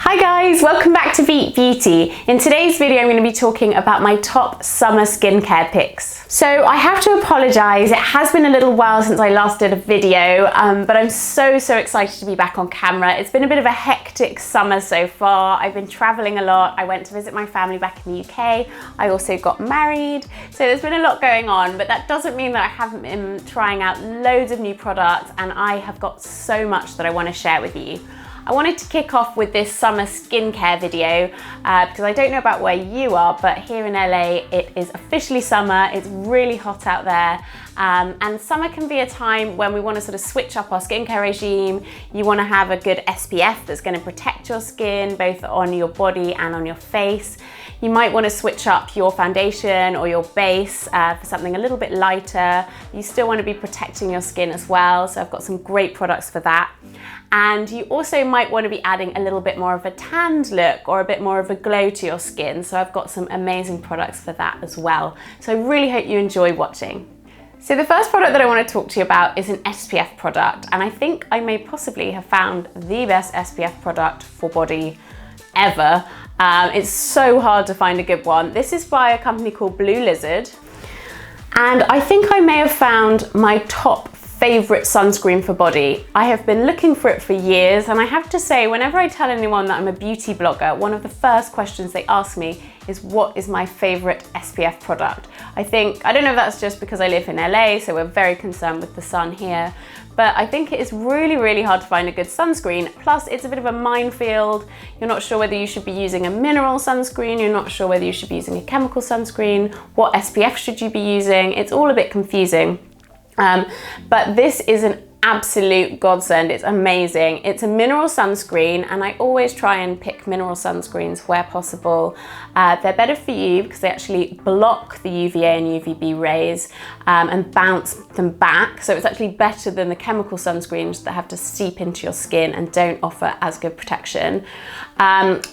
Hi guys, welcome back to Vita Beauty. In today's video, I'm going to be talking about my top summer skincare picks. So I have to apologise, it has been a little while since I last did a video, but I'm so excited to be back on camera. It's been a bit of a hectic summer so far. I've been travelling a lot. I went to visit my family back in the UK. I also got married. So there's been a lot going on, but that doesn't mean that I haven't been trying out loads of new products, and I have got so much that I want to share with you. I wanted to kick off with this summer skincare video because I don't know about where you are, but here in LA it is officially summer. It's really hot out there, and summer can be a time when we want to sort of switch up our skincare regime. You want to have a good SPF that's going to protect your skin both on your body and on your face. You might want to switch up your foundation or your base for something a little bit lighter. You still want to be protecting your skin as well, so I've got some great products for that. And you also might want to be adding a little bit more of a tanned look or a bit more of a glow to your skin, so I've got some amazing products for that as well. So I really hope you enjoy watching. So the first product that I want to talk to you about is an SPF product, and I think I may possibly have found the best SPF product for body ever. It's so hard to find a good one. This is by a company called Blue Lizard, and I think I may have found my top favorite sunscreen for body. I have been looking for it for years, and I have to say, whenever I tell anyone that I'm a beauty blogger, one of the first questions they ask me is, what is my favorite SPF product? I don't know if that's just because I live in LA, so we're very concerned with the sun here, but I think it is really hard to find a good sunscreen. Plus, it's a bit of a minefield. You're not sure whether you should be using a mineral sunscreen, you're not sure whether you should be using a chemical sunscreen, what SPF should you be using? It's all a bit confusing. But this is an absolute godsend. It's amazing. It's a mineral sunscreen, and I always try and pick mineral sunscreens where possible. They're better for you because they actually block the UVA and UVB rays and bounce them back. So it's actually better than the chemical sunscreens that have to seep into your skin and don't offer as good protection.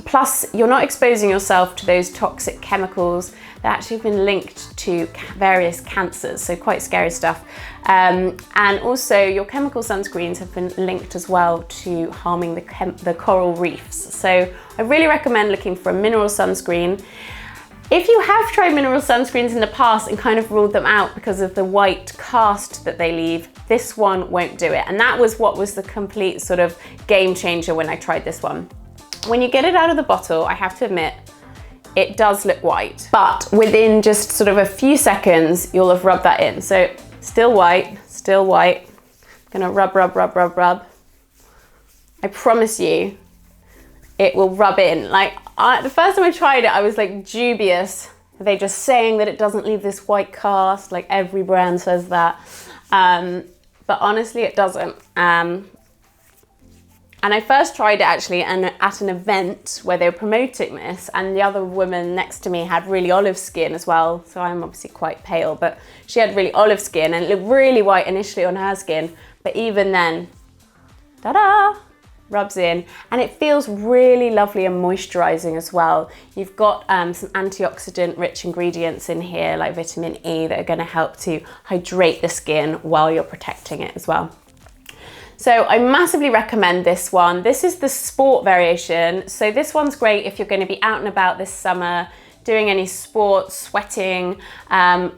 Plus, you're not exposing yourself to those toxic chemicals that actually have been linked to various cancers, so quite scary stuff. And also, your chemical sunscreens have been linked as well to harming the coral reefs. So I really recommend looking for a mineral sunscreen. If you have tried mineral sunscreens in the past and kind of ruled them out because of the white cast that they leave, this one won't do it. And that was what was the complete sort of game changer when I tried this one. When you get it out of the bottle, I have to admit, it does look white, but within just sort of a few seconds, you'll have rubbed that in. So still white, still white. Gonna rub. I promise you, it will rub in. Like, the first time I tried it, I was like dubious. Are they just saying that it doesn't leave this white cast? Like every brand says that. But honestly, it doesn't. And I first tried it actually at an event where they were promoting this, and the other woman next to me had really olive skin as well. So I'm obviously quite pale, but she had really olive skin and it looked really white initially on her skin. But even then, ta-da, rubs in, and it feels really lovely and moisturizing as well. You've got some antioxidant rich ingredients in here like vitamin E that are going to help to hydrate the skin while you're protecting it as well. So I massively recommend this one. This is the sport variation. So this one's great if you're going to be out and about this summer, doing any sports, sweating,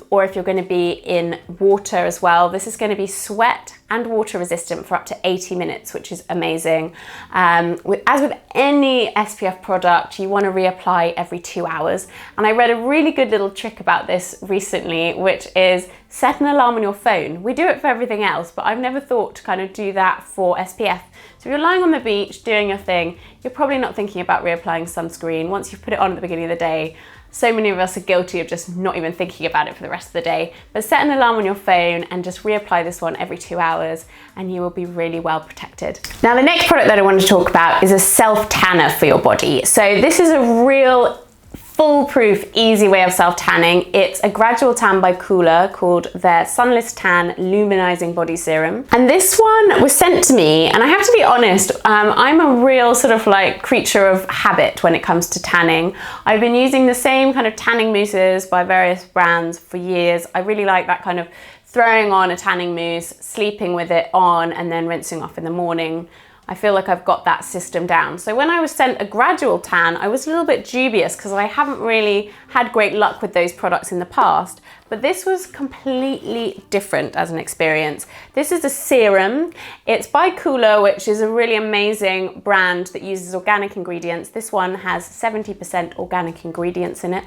or if you're going to be in water as well. This is going to be sweat and water resistant for up to 80 minutes, which is amazing. As with any SPF product, you want to reapply every 2 hours. And I read a really good little trick about this recently, which is set an alarm on your phone. We do it for everything else, but I've never thought to kind of do that for SPF. So if you're lying on the beach doing your thing, you're probably not thinking about reapplying sunscreen. Once you've put it on at the beginning of the day, so many of us are guilty of just not even thinking about it for the rest of the day. But set an alarm on your phone and just reapply this one every 2 hours, and you will be really well protected. Now, the next product that I want to talk about is a self-tanner for your body. So this is a real foolproof, easy way of self-tanning. It's a gradual tan by Cooler called their Sunless Tan Luminizing Body Serum. And this one was sent to me, and I have to be honest, I'm a real sort of like creature of habit when it comes to tanning. I've been using the same kind of tanning mousses by various brands for years. I really like that kind of throwing on a tanning mousse, sleeping with it on, and then rinsing off in the morning. I feel like I've got that system down. So when I was sent a gradual tan, I was a little bit dubious because I haven't really had great luck with those products in the past, but this was completely different as an experience. This is a serum. It's by Cooler, which is a really amazing brand that uses organic ingredients. This one has 70% organic ingredients in it.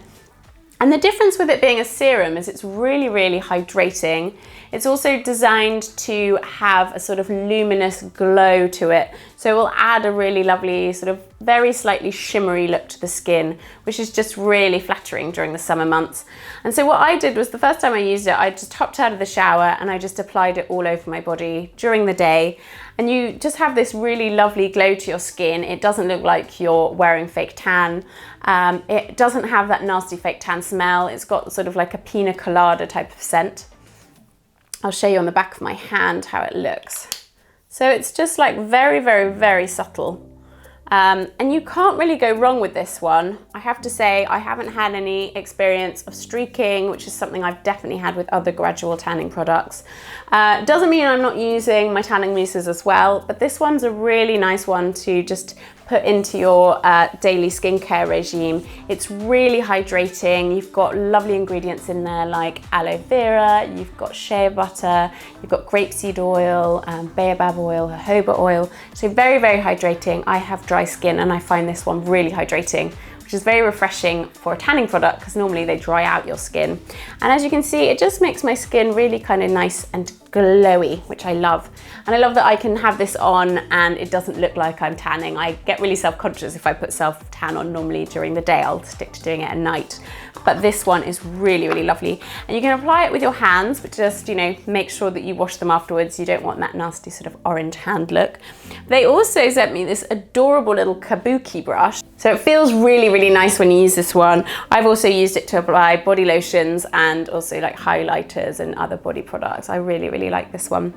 And the difference with it being a serum is it's really, really hydrating. It's also designed to have a sort of luminous glow to it. So it will add a really lovely sort of very slightly shimmery look to the skin, which is just really flattering during the summer months. And so what I did was the first time I used it, I just hopped out of the shower and I just applied it all over my body during the day. And you just have this really lovely glow to your skin. It doesn't look like you're wearing fake tan. It doesn't have that nasty fake tan smell. It's got sort of like a pina colada type of scent. I'll show you on the back of my hand how it looks. So it's just like very, very, very subtle. And you can't really go wrong with this one. I have to say, I haven't had any experience of streaking, which is something I've definitely had with other gradual tanning products. Doesn't mean I'm not using my tanning mousses as well, but this one's a really nice one to just put into your daily skincare regime. It's really hydrating. You've got lovely ingredients in there like aloe vera, you've got shea butter, you've got grapeseed oil, baobab oil, jojoba oil. So very, very hydrating. I have dry skin and I find this one really hydrating, which is very refreshing for a tanning product because normally they dry out your skin. And as you can see, it just makes my skin really kind of nice and glowy, which I love. And I love that I can have this on and it doesn't look like I'm tanning. I get really self-conscious if I put self-tan on normally during the day. I'll stick to doing it at night. But this one is really, really lovely. And you can apply it with your hands, but just, you know, make sure that you wash them afterwards. You don't want that nasty sort of orange hand look. They also sent me this adorable little kabuki brush. So it feels really, really nice when you use this one. I've also used it to apply body lotions and also like highlighters and other body products. I really, really like this one.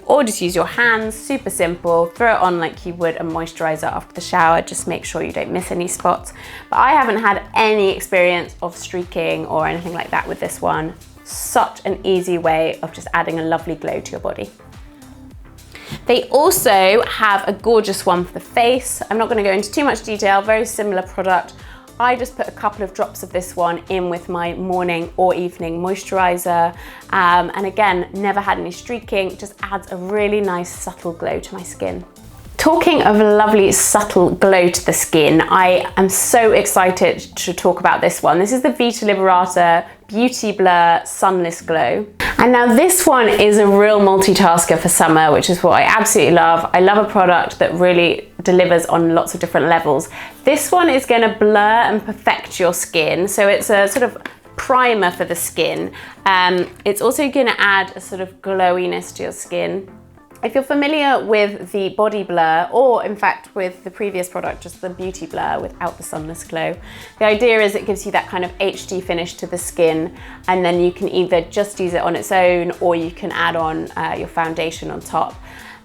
Or just use your hands, super simple. Throw it on like you would a moisturizer after the shower. Just make sure you don't miss any spots. But I haven't had any experience of streaking or anything like that with this one. Such an easy way of just adding a lovely glow to your body. They also have a gorgeous one for the face. I'm not going to go into too much detail, very similar product. I just put a couple of drops of this one in with my morning or evening moisturizer. And again, never had any streaking, it just adds a really nice subtle glow to my skin. Talking of lovely subtle glow to the skin, I am so excited to talk about this one. This is the Vita Liberata Beauty Blur Sunless Glow. And now this one is a real multitasker for summer, which is what I absolutely love. I love a product that really delivers on lots of different levels. This one is going to blur and perfect your skin. So it's a sort of primer for the skin. It's also going to add a sort of glowiness to your skin. If you're familiar with the Body Blur, or in fact with the previous product, just the Beauty Blur without the sunless glow, the idea is it gives you that kind of HD finish to the skin, and then you can either just use it on its own or you can add on your foundation on top.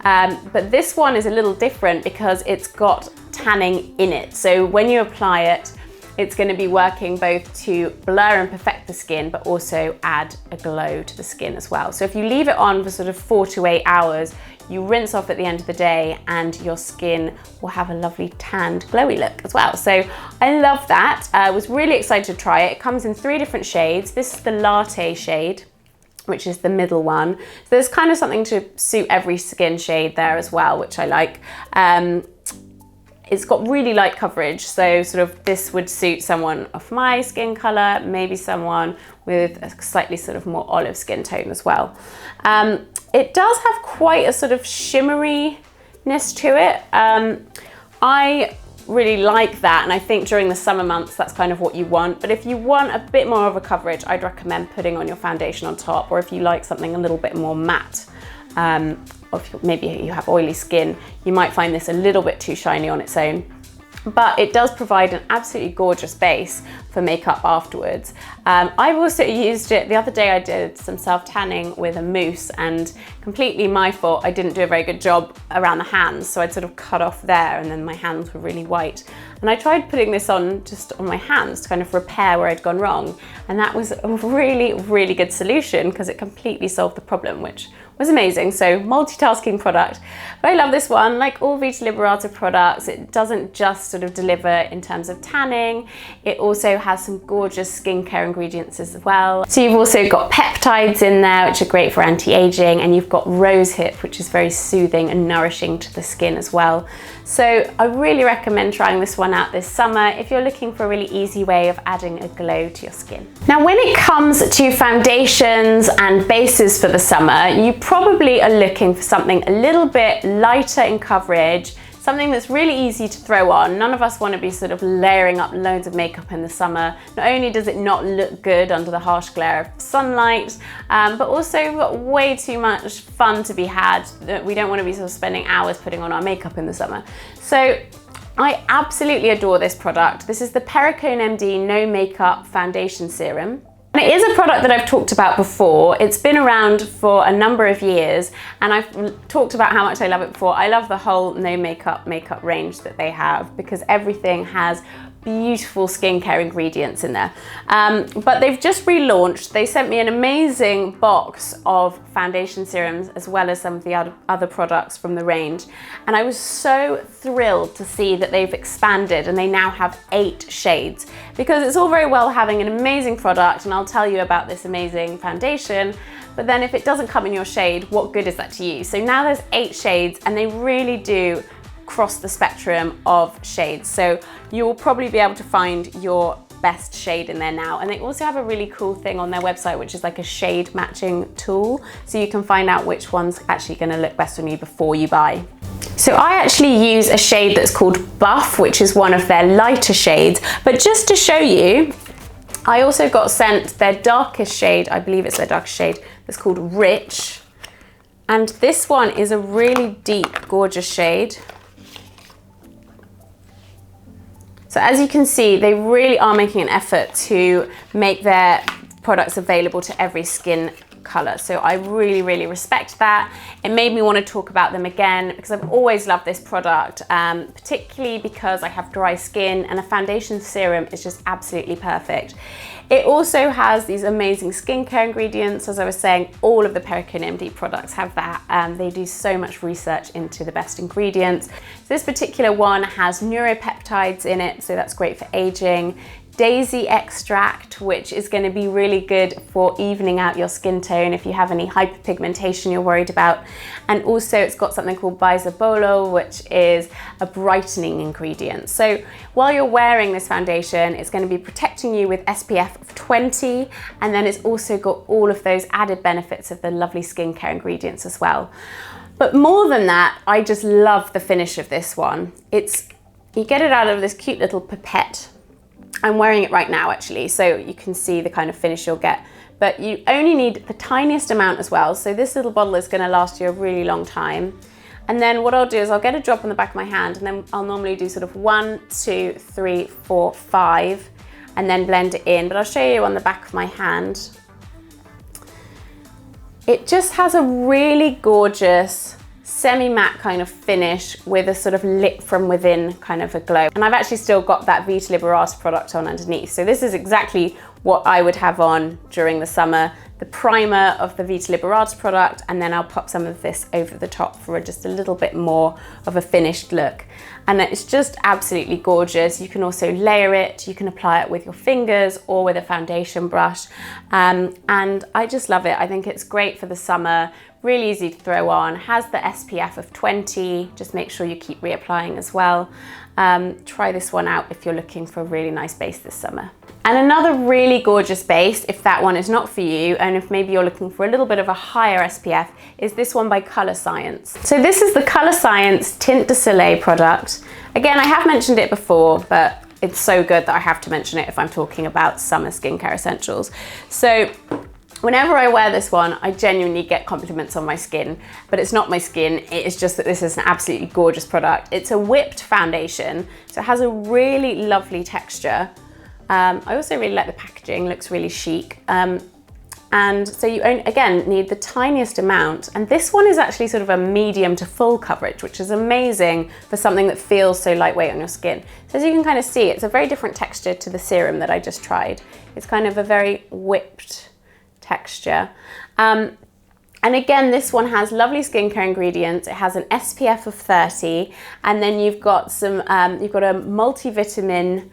But this one is a little different because it's got tanning in it. So when you apply it, it's going to be working both to blur and perfect the skin, but also add a glow to the skin as well. So if you leave it on for sort of 4 to 8 hours, you rinse off at the end of the day and your skin will have a lovely tanned, glowy look as well. So I love that. I was really excited to try it. It comes in 3 different shades. This is the latte shade, which is the middle one. So there's kind of something to suit every skin shade there as well, which I like. It's got really light coverage, so sort of this would suit someone of my skin color, maybe someone with a slightly sort of more olive skin tone as well. It does have quite a sort of shimmeriness to it. I really like that, and I think during the summer months that's kind of what you want. But if you want a bit more of a coverage, I'd recommend putting on your foundation on top, or if you like something a little bit more matte. Or if maybe you have oily skin, you might find this a little bit too shiny on its own. But it does provide an absolutely gorgeous base for makeup afterwards. I've also used it, the other day I did some self-tanning with a mousse, and completely my fault, I didn't do a very good job around the hands, so I'd sort of cut off there and then my hands were really white. And I tried putting this on just on my hands to kind of repair where I'd gone wrong. And that was a really, really good solution because it completely solved the problem, which was amazing. So multitasking product. But I love this one. Like all Vita Liberata products, it doesn't just sort of deliver in terms of tanning. It also has some gorgeous skincare ingredients as well. So you've also got peptides in there, which are great for anti-aging, and you've got rosehip, which is very soothing and nourishing to the skin as well. So I really recommend trying this one out this summer if you're looking for a really easy way of adding a glow to your skin. Now, when it comes to foundations and bases for the summer, you probably are looking for something a little bit lighter in coverage, something that's really easy to throw on. None of us want to be sort of layering up loads of makeup in the summer. Not only does it not look good under the harsh glare of sunlight, but also we've got way too much fun to be had. We don't want to be sort of spending hours putting on our makeup in the summer. So I absolutely adore this product. This is the Perricone MD No Makeup Foundation Serum. And it is a product that I've talked about before. It's been around for a number of years, and I've talked about how much I love it before. I love the whole no makeup range that they have because everything has beautiful skincare ingredients in there. But they've just relaunched. They sent me an amazing box of foundation serums as well as some of the other products from the range. And I was so thrilled to see that they've expanded and they now have 8 shades, because it's all very well having an amazing product, and I'll tell you about this amazing foundation, but then if it doesn't come in your shade, what good is that to you? So now there's 8 shades, and they really do cross the spectrum of shades. So you'll probably be able to find your best shade in there now. And they also have a really cool thing on their website, which is like a shade matching tool. So you can find out which one's actually gonna look best on you before you buy. So I actually use a shade that's called Buff, which is one of their lighter shades. But just to show you, I also got sent their darkest shade, I believe it's their darkest shade, that's called Rich. And this one is a really deep, gorgeous shade. So as you can see, they really are making an effort to make their products available to every skin color. So I really, really respect that. It made me want to talk about them again because I've always loved this product, particularly because I have dry skin and a foundation serum is just absolutely perfect. It also has these amazing skincare ingredients. As I was saying, all of the Perricone MD products have that. They do so much research into the best ingredients. So this particular one has neuropeptides in it, so that's great for aging. Daisy extract, which is going to be really good for evening out your skin tone if you have any hyperpigmentation you're worried about. And also it's got something called bisabolol, which is a brightening ingredient. So while you're wearing this foundation, it's going to be protecting you with SPF of 20, and then it's also got all of those added benefits of the lovely skincare ingredients as well. But more than that, I just love the finish of this one. You get it out of this cute little pipette. I'm wearing it right now actually, so you can see the kind of finish you'll get, but you only need the tiniest amount as well. So this little bottle is going to last you a really long time. And then what I'll do is I'll get a drop on the back of my hand, and then I'll normally do sort of 1, 2, 3, 4, 5, and then blend it in. But I'll show you on the back of my hand. It just has a really gorgeous semi-matte kind of finish with a sort of lit from within kind of a glow. And I've actually still got that Vita Liberata product on underneath. So this is exactly what I would have on during the summer. The primer of the Vita Liberata product, and then I'll pop some of this over the top for just a little bit more of a finished look. And it's just absolutely gorgeous. You can also layer it, you can apply it with your fingers or with a foundation brush. And I just love it. I think it's great for the summer, really easy to throw on, has the SPF of 20, just make sure you keep reapplying as well. Try this one out if you're looking for a really nice base this summer. And another really gorgeous base, if that one is not for you, and if maybe you're looking for a little bit of a higher SPF, is this one by Colorscience. So this is the Colorscience Tint de Soleil product. Again, I have mentioned it before, but it's so good that I have to mention it if I'm talking about summer skincare essentials. So whenever I wear this one, I genuinely get compliments on my skin, but it's not my skin, it is just that this is an absolutely gorgeous product. It's a whipped foundation, so it has a really lovely texture. I also really like the packaging, looks really chic. And so you again need the tiniest amount, and this one is actually sort of a medium to full coverage, which is amazing for something that feels so lightweight on your skin. So as you can kind of see, it's a very different texture to the serum that I just tried. It's kind of a very whipped texture. And again, this one has lovely skincare ingredients. It has an SPF of 30, and then you've got some, you've got a multivitamin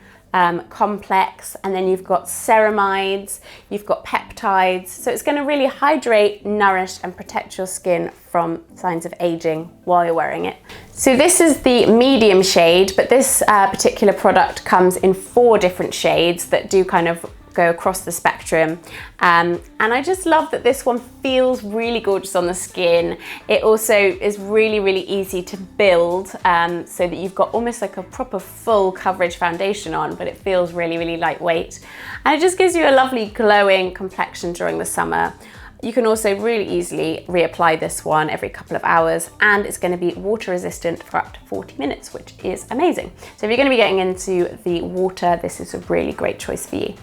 complex, and then you've got ceramides, you've got peptides. So it's going to really hydrate, nourish, and protect your skin from signs of aging while you're wearing it. So this is the medium shade, but this particular product comes in 4 different shades that do kind of go across the spectrum, and I just love that this one feels really gorgeous on the skin. It also is really, really easy to build, so that you've got almost like a proper full coverage foundation on, but it feels really, really lightweight, and it just gives you a lovely glowing complexion during the summer. You can also really easily reapply this one every couple of hours, and it's going to be water resistant for up to 40 minutes, which is amazing. So if you're going to be getting into the water, this is a really great choice for you.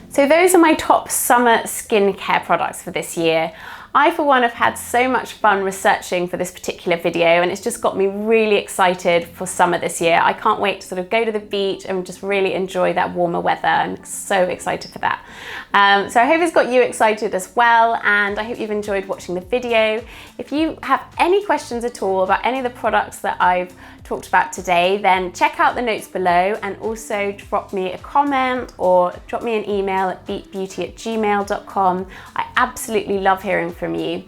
So those are my top summer skincare products for this year. I, for one, have had so much fun researching for this particular video, and it's just got me really excited for summer this year. I can't wait to sort of go to the beach and just really enjoy that warmer weather. I'm so excited for that. So I hope it's got you excited as well, and I hope you've enjoyed watching the video. If you have any questions at all about any of the products that I've talked about today, then check out the notes below, and also drop me a comment or drop me an email at beatbeauty@gmail.com. I absolutely love hearing from you.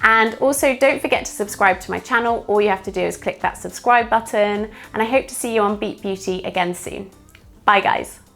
And also don't forget to subscribe to my channel. All you have to do is click that subscribe button, and I hope to see you on Beat Beauty again soon. Bye guys.